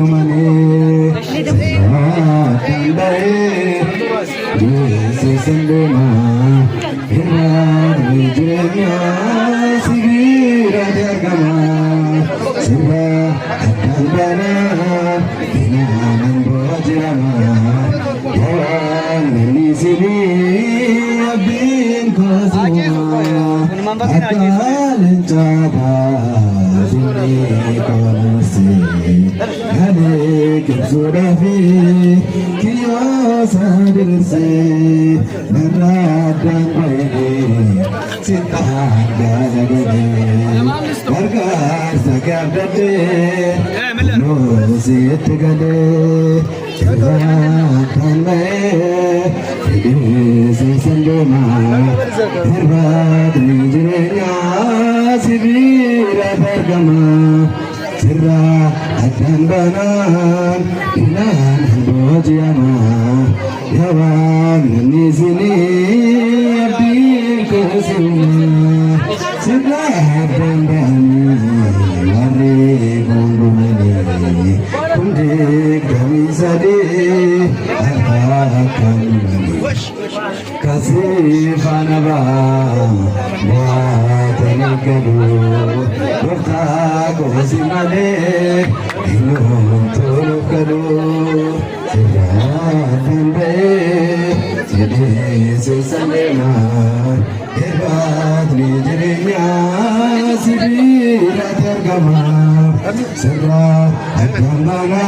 Mane, Sendema, Miranya, Sigira Jagama, Siva, Kandana, Inaman Bojama, Yawan Nisini, Abin Kozuma, Akalin Jaba, Zini Konasi, Hane Kipsurafi, Kiyosadirse, Naradan Bayi, Sitahanda Jagade, Vargar Sakabdate, No Sietgade, Chiratan Bayi, Sendema, Herbat Nijrenya, Sivira Bergama, Sirra Atan Banan, Inan Bojama, Yawan Nisini, Abdi Kusuma, Sirra Atan Banan, Mari Kundumani, Kundik Kamisade, Akan Kasifanaba, Watanigadu, Bertaku Simale, Inum Tulukadu, Siratan Be, Sidi Sisandema, Herbat Nijrinya, Sibira Tergama, Sirra Akamana,